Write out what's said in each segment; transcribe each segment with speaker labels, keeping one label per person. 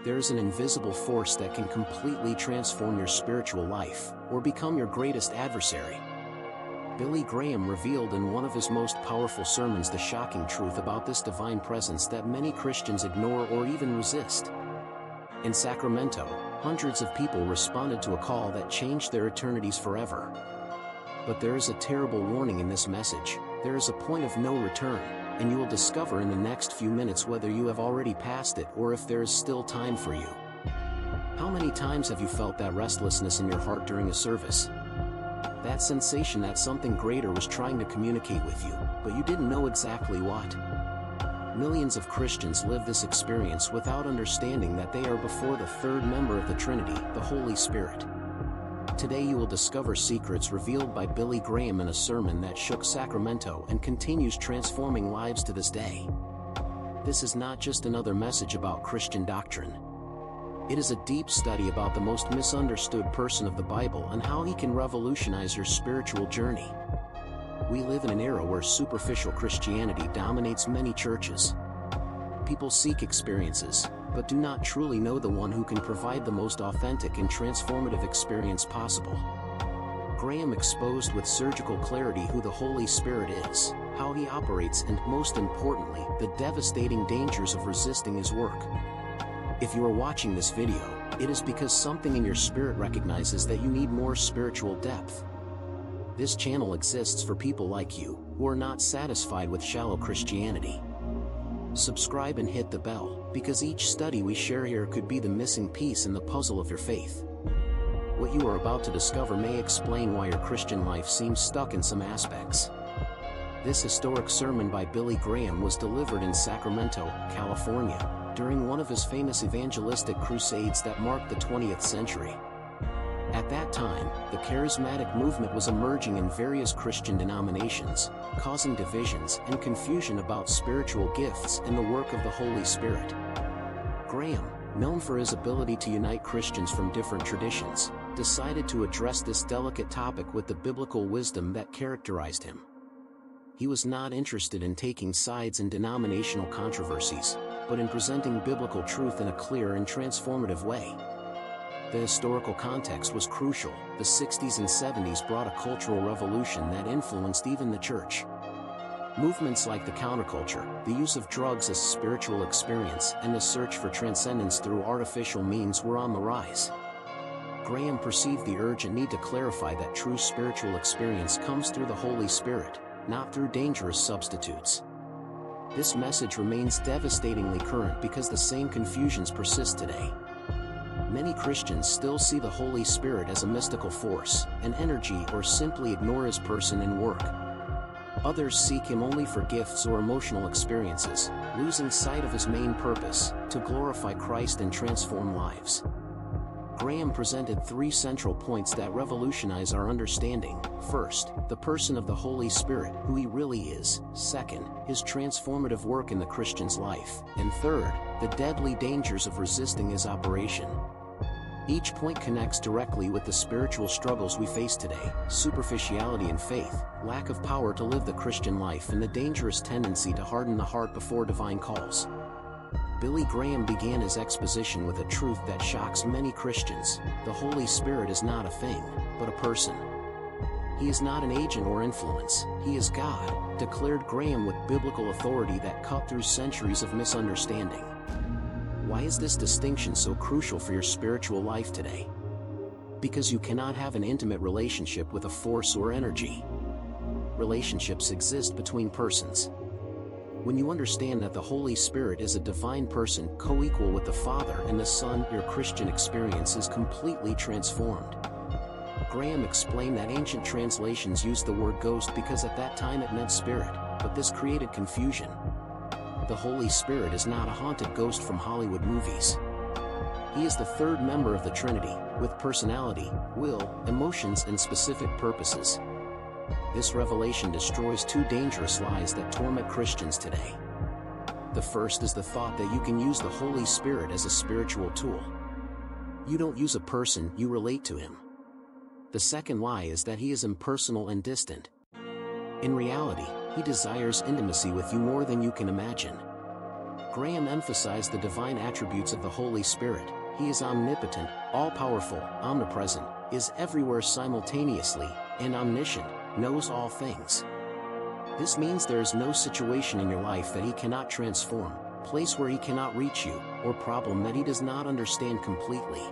Speaker 1: there is an invisible force that can completely transform your spiritual life, or become your greatest adversary. Billy Graham revealed in one of his most powerful sermons the shocking truth about this divine presence that many Christians ignore or even resist. In Sacramento, hundreds of people responded to a call that changed their eternities forever. But there is a terrible warning in this message. There is a point of no return, and you will discover in the next few minutes whether you have already passed it or if there is still time for you. How many times have you felt that restlessness in your heart during a service? That sensation that something greater was trying to communicate with you, but you didn't know exactly what. Millions of Christians live this experience without understanding that they are before the third member of the Trinity, the Holy Spirit. Today you will discover secrets revealed by Billy Graham in a sermon that shook Sacramento and continues transforming lives to this day. This is not just another message about Christian doctrine. It is a deep study about the most misunderstood person of the Bible and how he can revolutionize your spiritual journey. We live in an era where superficial Christianity dominates many churches. People seek experiences, but do not truly know the one who can provide the most authentic and transformative experience possible. Graham exposed with surgical clarity who the Holy Spirit is, how he operates, and most importantly, the devastating dangers of resisting his work. If you are watching this video, it is because something in your spirit recognizes that you need more spiritual depth. This channel exists for people like you, who are not satisfied with shallow Christianity. Subscribe and hit the bell, because each study we share here could be the missing piece in the puzzle of your faith. What you are about to discover may explain why your Christian life seems stuck in some aspects. This historic sermon by Billy Graham was delivered in Sacramento, California, during one of his famous evangelistic crusades that marked the 20th century. At that time, the charismatic movement was emerging in various Christian denominations, causing divisions and confusion about spiritual gifts and the work of the Holy Spirit. Graham, known for his ability to unite Christians from different traditions, decided to address this delicate topic with the biblical wisdom that characterized him. He was not interested in taking sides in denominational controversies, but in presenting biblical truth in a clear and transformative way. The historical context was crucial. The 60s and 70s brought a cultural revolution that influenced even the church. Movements like the counterculture, the use of drugs as spiritual experience, and the search for transcendence through artificial means were on the rise. Graham perceived the urgent need to clarify that true spiritual experience comes through the Holy Spirit, not through dangerous substitutes. This message remains devastatingly current because the same confusions persist today. Many Christians still see the Holy Spirit as a mystical force, an energy, or simply ignore his person and work. Others seek him only for gifts or emotional experiences, losing sight of his main purpose, to glorify Christ and transform lives. Graham presented three central points that revolutionize our understanding. First, the person of the Holy Spirit, who he really is. Second, his transformative work in the Christian's life. And third, the deadly dangers of resisting his operation. Each point connects directly with the spiritual struggles we face today: superficiality in faith, lack of power to live the Christian life, and the dangerous tendency to harden the heart before divine calls. Billy Graham began his exposition with a truth that shocks many Christians: the Holy Spirit is not a thing, but a person. He is not an agent or influence, he is God, declared Graham with biblical authority that cut through centuries of misunderstanding. Why is this distinction so crucial for your spiritual life today? Because you cannot have an intimate relationship with a force or energy. Relationships exist between persons. When you understand that the Holy Spirit is a divine person co-equal with the Father and the Son, your Christian experience is completely transformed. Graham explained that ancient translations used the word ghost because at that time it meant spirit, but this created confusion. The Holy Spirit is not a haunted ghost from Hollywood movies. He is the third member of the Trinity, with personality, will, emotions, and specific purposes. This revelation destroys two dangerous lies that torment Christians today. The first is the thought that you can use the Holy Spirit as a spiritual tool. You don't use a person, you relate to him. The second lie is that he is impersonal and distant. In reality, he desires intimacy with you more than you can imagine. Graham emphasized the divine attributes of the Holy Spirit. He is omnipotent, all-powerful, omnipresent, is everywhere simultaneously, and omniscient, knows all things. This means there is no situation in your life that he cannot transform, place where he cannot reach you, or problem that he does not understand completely.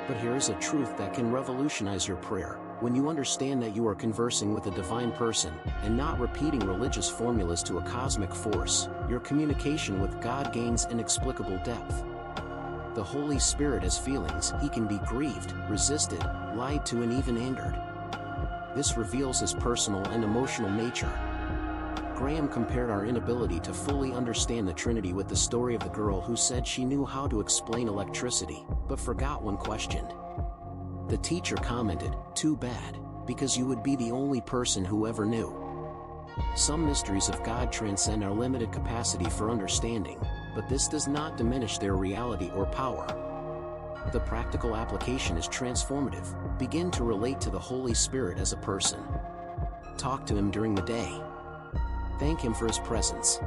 Speaker 1: But here is a truth that can revolutionize your prayer. When you understand that you are conversing with a divine person, and not repeating religious formulas to a cosmic force, your communication with God gains inexplicable depth. The Holy Spirit has feelings. He can be grieved, resisted, lied to, and even angered. This reveals his personal and emotional nature. Graham compared our inability to fully understand the Trinity with the story of the girl who said she knew how to explain electricity, but forgot when questioned. The teacher commented, "Too bad, because you would be the only person who ever knew." Some mysteries of God transcend our limited capacity for understanding, but this does not diminish their reality or power. The practical application is transformative. Begin to relate to the Holy Spirit as a person. Talk to him during the day. Thank him for his presence.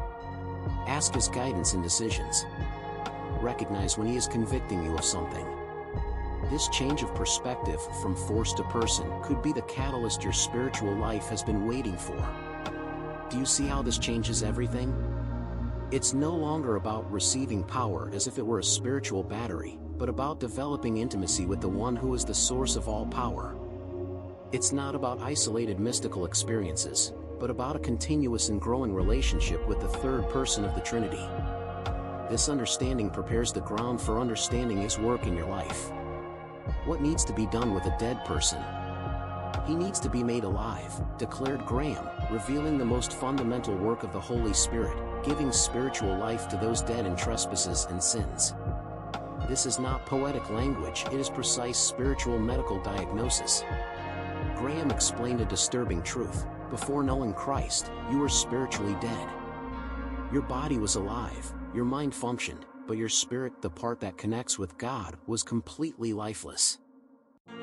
Speaker 1: Ask his guidance in decisions. Recognize when he is convicting you of something. This change of perspective from force to person could be the catalyst your spiritual life has been waiting for. Do you see how this changes everything? It's no longer about receiving power as if it were a spiritual battery, but about developing intimacy with the one who is the source of all power. It's not about isolated mystical experiences, but about a continuous and growing relationship with the third person of the Trinity. This understanding prepares the ground for understanding his work in your life. What needs to be done with a dead person? He needs to be made alive, declared Graham, revealing the most fundamental work of the Holy Spirit, giving spiritual life to those dead in trespasses and sins. This is not poetic language, it is precise spiritual medical diagnosis. Graham explained a disturbing truth. Before knowing Christ, you were spiritually dead. Your body was alive, your mind functioned, but your spirit, the part that connects with God, was completely lifeless.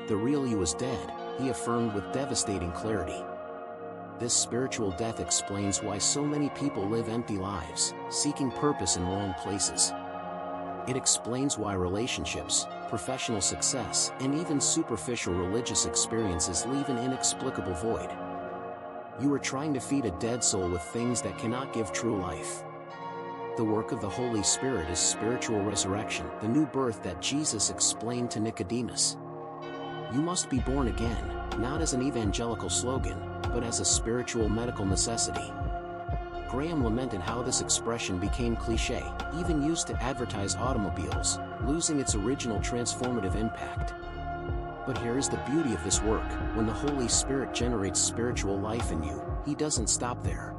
Speaker 1: The real you was dead, he affirmed with devastating clarity. This spiritual death explains why so many people live empty lives, seeking purpose in wrong places. It explains why relationships, professional success, and even superficial religious experiences leave an inexplicable void. You are trying to feed a dead soul with things that cannot give true life. The work of the Holy Spirit is spiritual resurrection, the new birth that Jesus explained to Nicodemus. You must be born again, not as an evangelical slogan, but as a spiritual medical necessity. Graham lamented how this expression became cliché, even used to advertise automobiles, losing its original transformative impact. But here is the beauty of this work. When the Holy Spirit generates spiritual life in you, he doesn't stop there.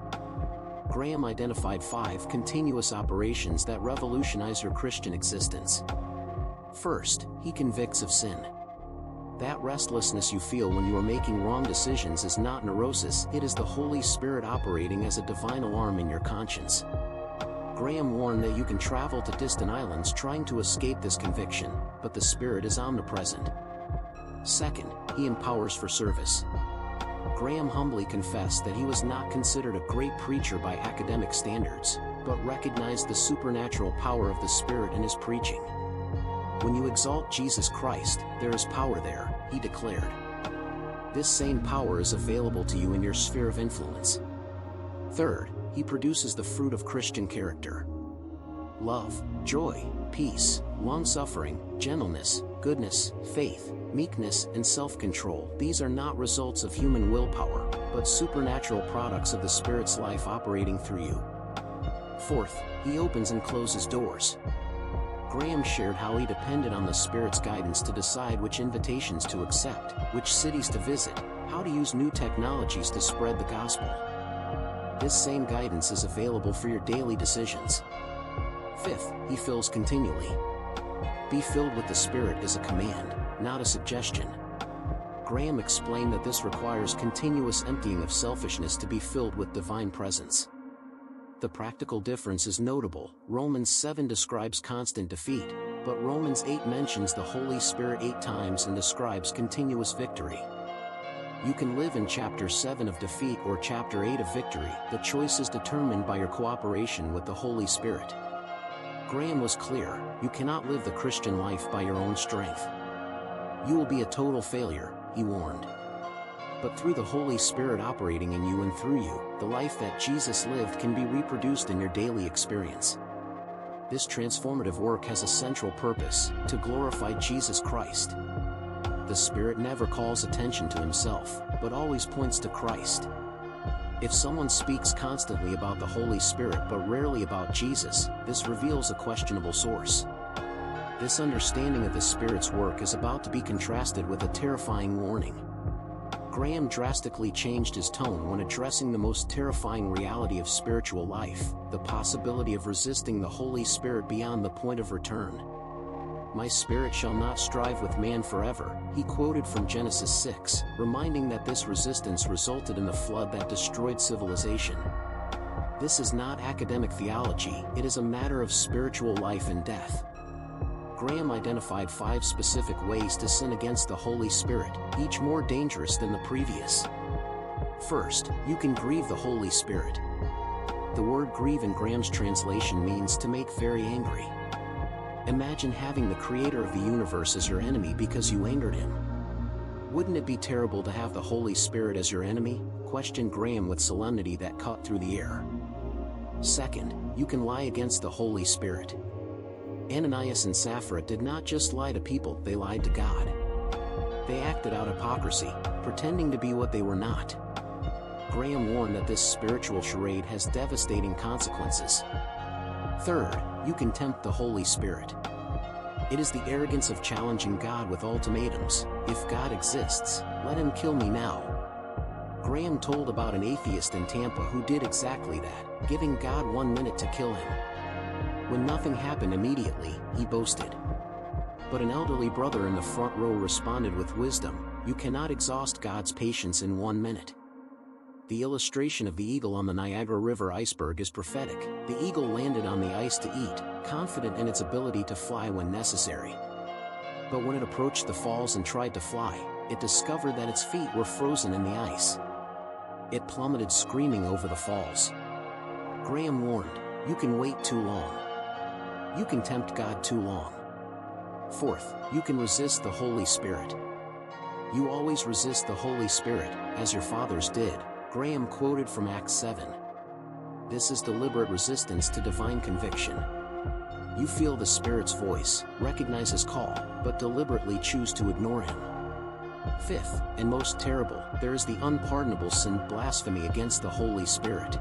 Speaker 1: Graham identified 5 continuous operations that revolutionize your Christian existence. First, he convicts of sin. That restlessness you feel when you are making wrong decisions is not neurosis, it is the Holy Spirit operating as a divine alarm in your conscience. Graham warned that you can travel to distant islands trying to escape this conviction, but the Spirit is omnipresent. Second, he empowers for service. Graham humbly confessed that he was not considered a great preacher by academic standards, but recognized the supernatural power of the Spirit in his preaching. When you exalt Jesus Christ, there is power there, he declared. This same power is available to you in your sphere of influence. Third, he produces the fruit of Christian character. Love, joy, peace, long-suffering, gentleness, goodness, faith, meekness, and self-control. These are not results of human willpower, but supernatural products of the Spirit's life operating through you. Fourth, he opens and closes doors. Graham shared how he depended on the Spirit's guidance to decide which invitations to accept, which cities to visit, how to use new technologies to spread the gospel. This same guidance is available for your daily decisions. Fifth, he fills continually. Be filled with the Spirit is a command, not a suggestion. Graham explained that this requires continuous emptying of selfishness to be filled with divine presence. The practical difference is notable. Romans 7 describes constant defeat, but Romans 8 mentions the Holy Spirit 8 times and describes continuous victory. You can live in chapter 7 of defeat or chapter 8 of victory. The choice is determined by your cooperation with the Holy Spirit. Graham was clear: you cannot live the Christian life by your own strength. You will be a total failure, he warned. But through the Holy Spirit operating in you and through you, the life that Jesus lived can be reproduced in your daily experience. This transformative work has a central purpose: to glorify Jesus Christ. The Spirit never calls attention to himself, but always points to Christ. If someone speaks constantly about the Holy Spirit but rarely about Jesus, this reveals a questionable source. This understanding of the Spirit's work is about to be contrasted with a terrifying warning. Graham drastically changed his tone when addressing the most terrifying reality of spiritual life: the possibility of resisting the Holy Spirit beyond the point of return. "My spirit shall not strive with man forever," he quoted from Genesis 6, reminding that this resistance resulted in the flood that destroyed civilization. This is not academic theology, it is a matter of spiritual life and death. Graham identified 5 specific ways to sin against the Holy Spirit, each more dangerous than the previous. First, you can grieve the Holy Spirit. The word grieve in Graham's translation means to make very angry. Imagine having the Creator of the universe as your enemy because you angered him. "Wouldn't it be terrible to have the Holy Spirit as your enemy?" questioned Graham with solemnity that cut through the air. Second, you can lie against the Holy Spirit. Ananias and Sapphira did not just lie to people, they lied to God. They acted out hypocrisy, pretending to be what they were not. Graham warned that this spiritual charade has devastating consequences. Third, you can tempt the Holy Spirit. It is the arrogance of challenging God with ultimatums: "If God exists, let him kill me now." Graham told about an atheist in Tampa who did exactly that, giving God 1 minute to kill him. When nothing happened immediately, he boasted. But an elderly brother in the front row responded with wisdom: "You cannot exhaust God's patience in 1 minute." The illustration of the eagle on the Niagara River iceberg is prophetic. The eagle landed on the ice to eat, confident in its ability to fly when necessary. But when it approached the falls and tried to fly, it discovered that its feet were frozen in the ice. It plummeted screaming over the falls. Graham warned: you can wait too long. You can tempt God too long. Fourth, you can resist the Holy Spirit. "You always resist the Holy Spirit, as your fathers did," Graham quoted from Acts 7. This is deliberate resistance to divine conviction. You feel the Spirit's voice, recognize his call, but deliberately choose to ignore him. Fifth, and most terrible, there is the unpardonable sin: blasphemy against the Holy Spirit.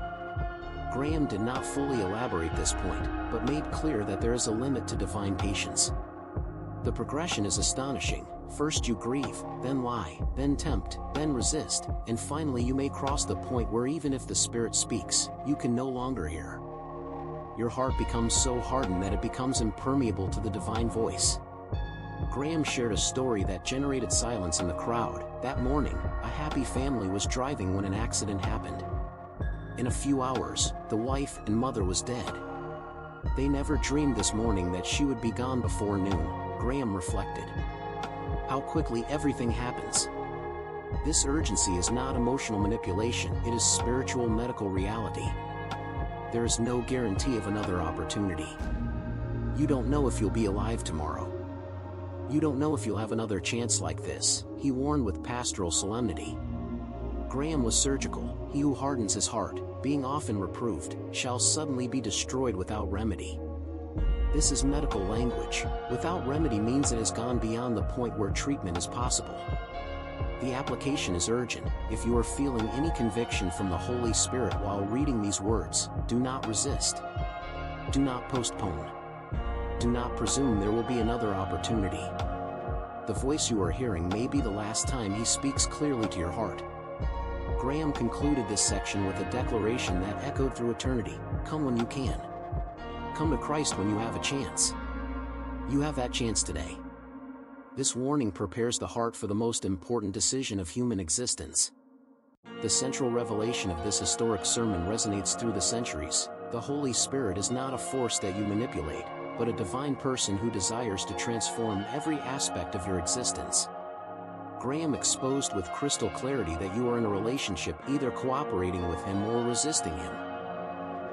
Speaker 1: Graham did not fully elaborate this point, but made clear that there is a limit to divine patience. The progression is astonishing. First you grieve, then lie, then tempt, then resist, and finally you may cross the point where even if the Spirit speaks, you can no longer hear. Your heart becomes so hardened that it becomes impermeable to the divine voice. Graham shared a story that generated silence in the crowd. That morning, a happy family was driving when an accident happened. In a few hours, the wife and mother was dead. They never dreamed this morning that she would be gone before noon, Graham reflected. How quickly everything happens. This urgency is not emotional manipulation, it is spiritual medical reality. There is no guarantee of another opportunity. You don't know if you'll be alive tomorrow. You don't know if you'll have another chance like this, he warned with pastoral solemnity. Graham was surgical. He who hardens his heart, being often reproved, shall suddenly be destroyed without remedy. This is medical language. Without remedy means it has gone beyond the point where treatment is possible. The application is urgent. If you are feeling any conviction from the Holy Spirit while reading these words, do not resist. Do not postpone. Do not presume there will be another opportunity. The voice you are hearing may be the last time he speaks clearly to your heart. Graham concluded this section with a declaration that echoed through eternity: come when you can. Come to Christ when you have a chance. You have that chance today. This warning prepares the heart for the most important decision of human existence. The central revelation of this historic sermon resonates through the centuries. The Holy Spirit is not a force that you manipulate, but a divine person who desires to transform every aspect of your existence. Graham exposed with crystal clarity that you are in a relationship, either cooperating with him or resisting him.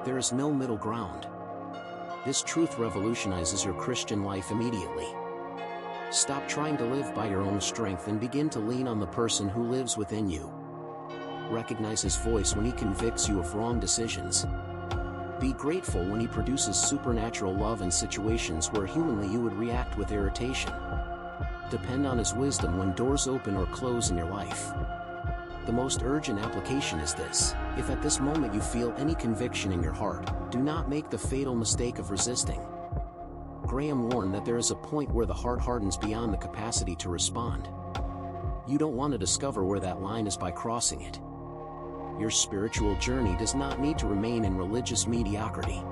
Speaker 1: There is no middle ground. This truth revolutionizes your Christian life immediately. Stop trying to live by your own strength and begin to lean on the person who lives within you. Recognize his voice when he convicts you of wrong decisions. Be grateful when he produces supernatural love in situations where humanly you would react with irritation. Depend on his wisdom when doors open or close in your life. The most urgent application is this: if at this moment you feel any conviction in your heart, do not make the fatal mistake of resisting. Graham warned that there is a point where the heart hardens beyond the capacity to respond. You don't want to discover where that line is by crossing it. Your spiritual journey does not need to remain in religious mediocrity.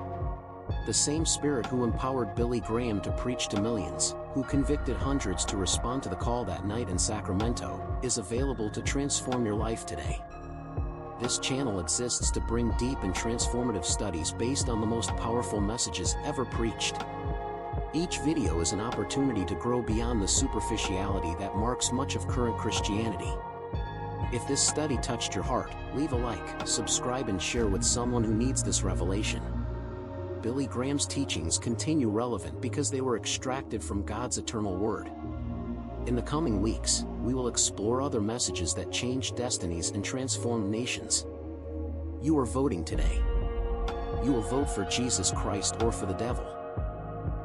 Speaker 1: The same Spirit who empowered Billy Graham to preach to millions, who convicted hundreds to respond to the call that night in Sacramento, is available to transform your life today. This channel exists to bring deep and transformative studies based on the most powerful messages ever preached. Each video is an opportunity to grow beyond the superficiality that marks much of current Christianity. If this study touched your heart, leave a like, subscribe and share with someone who needs this revelation. Billy Graham's teachings continue relevant because they were extracted from God's eternal word. In the coming weeks, we will explore other messages that change destinies and transform nations. You are voting today. You will vote for Jesus Christ or for the devil.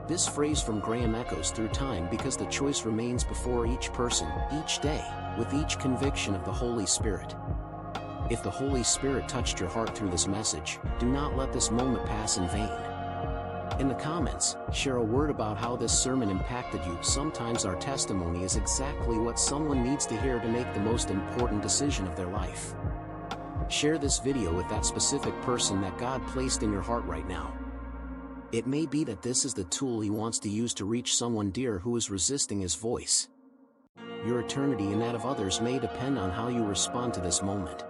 Speaker 1: This phrase from Graham echoes through time because the choice remains before each person, each day, with each conviction of the Holy Spirit. If the Holy Spirit touched your heart through this message, do not let this moment pass in vain. In the comments, share a word about how this sermon impacted you. Sometimes our testimony is exactly what someone needs to hear to make the most important decision of their life. Share this video with that specific person that God placed in your heart right now. It may be that this is the tool He wants to use to reach someone dear who is resisting His voice. Your eternity and that of others may depend on how you respond to this moment.